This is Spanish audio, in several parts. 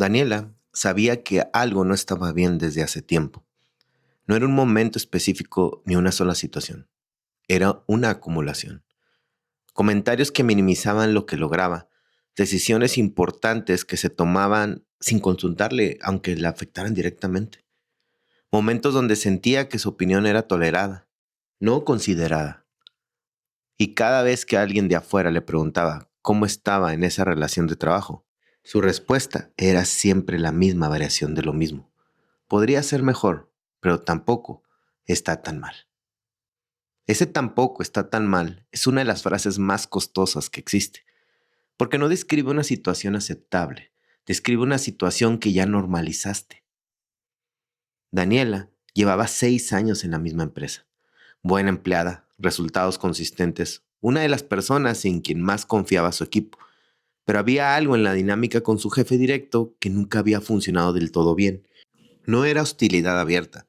Daniela sabía que algo no estaba bien desde hace tiempo. No era un momento específico ni una sola situación. Era una acumulación. Comentarios que minimizaban lo que lograba. Decisiones importantes que se tomaban sin consultarle, aunque la afectaran directamente. Momentos donde sentía que su opinión era tolerada, no considerada. Y cada vez que alguien de afuera le preguntaba cómo estaba en esa relación de trabajo, su respuesta era siempre la misma variación de lo mismo. Podría ser mejor, pero tampoco está tan mal. Ese tampoco está tan mal es una de las frases más costosas que existe, porque no describe una situación aceptable, describe una situación que ya normalizaste. Daniela llevaba 6 años en la misma empresa, buena empleada, resultados consistentes, una de las personas en quien más confiaba su equipo, pero había algo en la dinámica con su jefe directo que nunca había funcionado del todo bien. No era hostilidad abierta,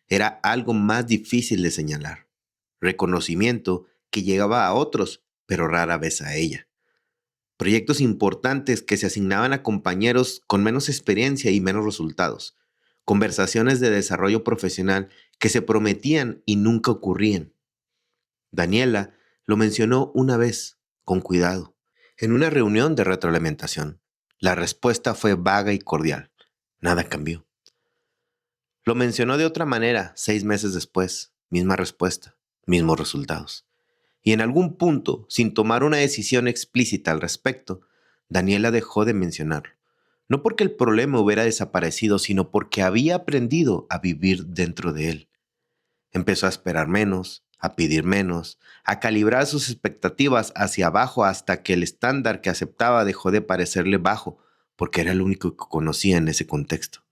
era algo más difícil de señalar. Reconocimiento que llegaba a otros, pero rara vez a ella. Proyectos importantes que se asignaban a compañeros con menos experiencia y menos resultados. Conversaciones de desarrollo profesional que se prometían y nunca ocurrían. Daniela lo mencionó una vez, con cuidado, en una reunión de retroalimentación. La respuesta fue vaga y cordial. Nada cambió. Lo mencionó de otra manera 6 meses después. Misma respuesta, mismos resultados. Y en algún punto, sin tomar una decisión explícita al respecto, Daniela dejó de mencionarlo. No porque el problema hubiera desaparecido, sino porque había aprendido a vivir dentro de él. Empezó a esperar menos, a pedir menos, a calibrar sus expectativas hacia abajo hasta que el estándar que aceptaba dejó de parecerle bajo, porque era el único que conocía en ese contexto.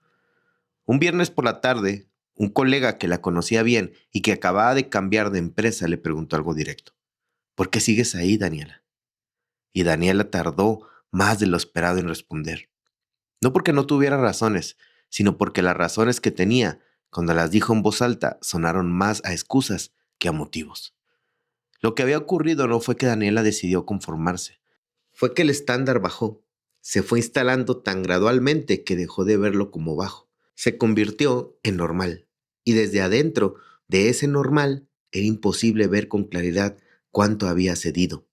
Un viernes por la tarde, un colega que la conocía bien y que acababa de cambiar de empresa le preguntó algo directo. ¿Por qué sigues ahí, Daniela? Y Daniela tardó más de lo esperado en responder. No porque no tuviera razones, sino porque las razones que tenía, cuando las dijo en voz alta, sonaron más a excusas que a motivos. Lo que había ocurrido no fue que Daniela decidió conformarse, fue que el estándar bajó. Se fue instalando tan gradualmente que dejó de verlo como bajo. Se convirtió en normal. Y desde adentro de ese normal era imposible ver con claridad cuánto había cedido.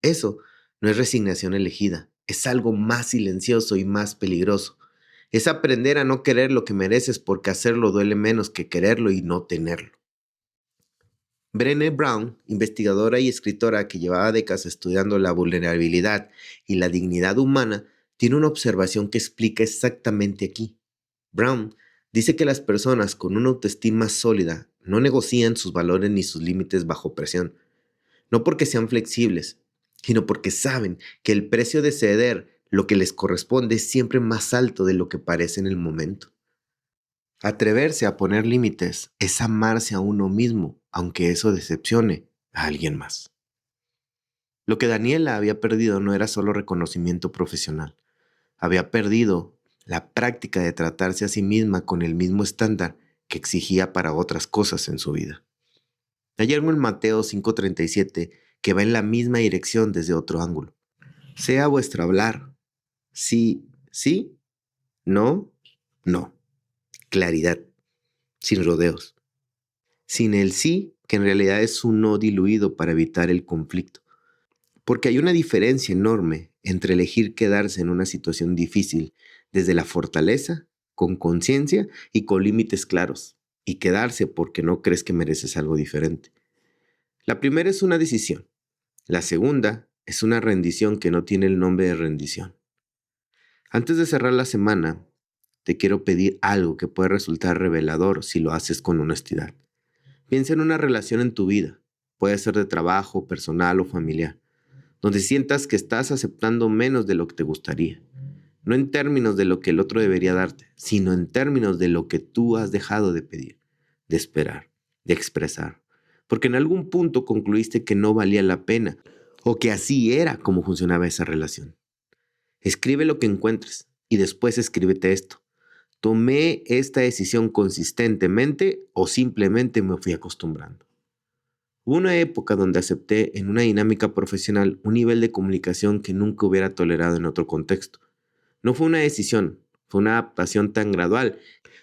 Eso no es resignación elegida, es algo más silencioso y más peligroso. Es aprender a no querer lo que mereces porque hacerlo duele menos que quererlo y no tenerlo. Brené Brown, investigadora y escritora que llevaba décadas estudiando la vulnerabilidad y la dignidad humana, tiene una observación que explica exactamente aquí. Brown dice que las personas con una autoestima sólida no negocian sus valores ni sus límites bajo presión, no porque sean flexibles, sino porque saben que el precio de ceder lo que les corresponde es siempre más alto de lo que parece en el momento. Atreverse a poner límites es amarse a uno mismo, aunque eso decepcione a alguien más. Lo que Daniela había perdido no era solo reconocimiento profesional, había perdido la práctica de tratarse a sí misma con el mismo estándar que exigía para otras cosas en su vida. Hay algo en Mateo 5:37 que va en la misma dirección desde otro ángulo. Sea vuestro hablar. Sí, sí, no, no. Claridad, sin rodeos. Sin el sí, que en realidad es un no diluido para evitar el conflicto. Porque hay una diferencia enorme entre elegir quedarse en una situación difícil desde la fortaleza, con conciencia y con límites claros, y quedarse porque no crees que mereces algo diferente. La primera es una decisión. La segunda es una rendición que no tiene el nombre de rendición. Antes de cerrar la semana, te quiero pedir algo que puede resultar revelador si lo haces con honestidad. Piensa en una relación en tu vida, puede ser de trabajo, personal o familiar, donde sientas que estás aceptando menos de lo que te gustaría. No en términos de lo que el otro debería darte, sino en términos de lo que tú has dejado de pedir, de esperar, de expresar. Porque en algún punto concluiste que no valía la pena o que así era como funcionaba esa relación. Escribe lo que encuentres y después escríbete esto. ¿Tomé esta decisión consistentemente o simplemente me fui acostumbrando? Hubo una época donde acepté en una dinámica profesional un nivel de comunicación que nunca hubiera tolerado en otro contexto. No fue una decisión, fue una adaptación tan gradual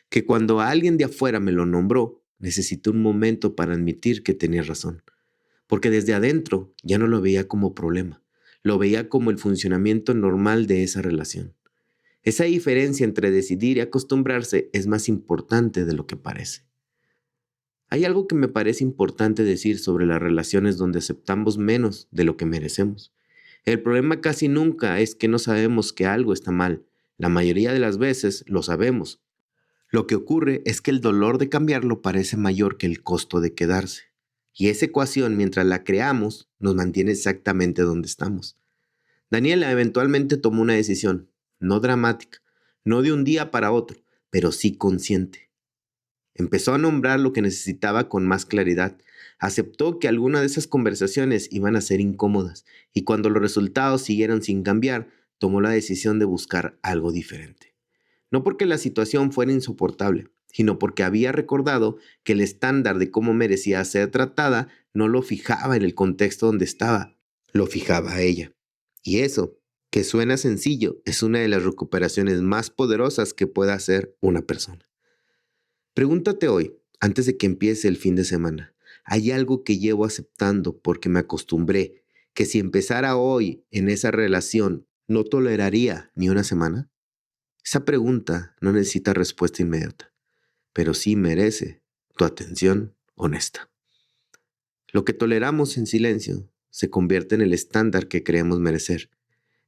que cuando alguien de afuera me lo nombró, necesité un momento para admitir que tenía razón. Porque desde adentro ya no lo veía como problema, lo veía como el funcionamiento normal de esa relación. Esa diferencia entre decidir y acostumbrarse es más importante de lo que parece. Hay algo que me parece importante decir sobre las relaciones donde aceptamos menos de lo que merecemos. El problema casi nunca es que no sabemos que algo está mal. La mayoría de las veces lo sabemos. Lo que ocurre es que el dolor de cambiarlo parece mayor que el costo de quedarse. Y esa ecuación, mientras la creamos, nos mantiene exactamente donde estamos. Daniela eventualmente tomó una decisión, no dramática, no de un día para otro, pero sí consciente. Empezó a nombrar lo que necesitaba con más claridad. Aceptó que algunas de esas conversaciones iban a ser incómodas y cuando los resultados siguieron sin cambiar, tomó la decisión de buscar algo diferente. No porque la situación fuera insoportable, sino porque había recordado que el estándar de cómo merecía ser tratada no lo fijaba en el contexto donde estaba, lo fijaba a ella. Y eso, que suena sencillo, es una de las recuperaciones más poderosas que pueda hacer una persona. Pregúntate hoy, antes de que empiece el fin de semana, ¿hay algo que llevo aceptando porque me acostumbré, que si empezara hoy en esa relación no toleraría ni una semana? Esa pregunta no necesita respuesta inmediata, pero sí merece tu atención honesta. Lo que toleramos en silencio se convierte en el estándar que creemos merecer.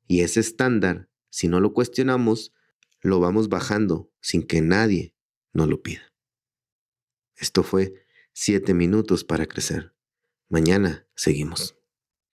Y ese estándar, si no lo cuestionamos, lo vamos bajando sin que nadie nos lo pida. Esto fue 7 minutos para crecer. Mañana seguimos.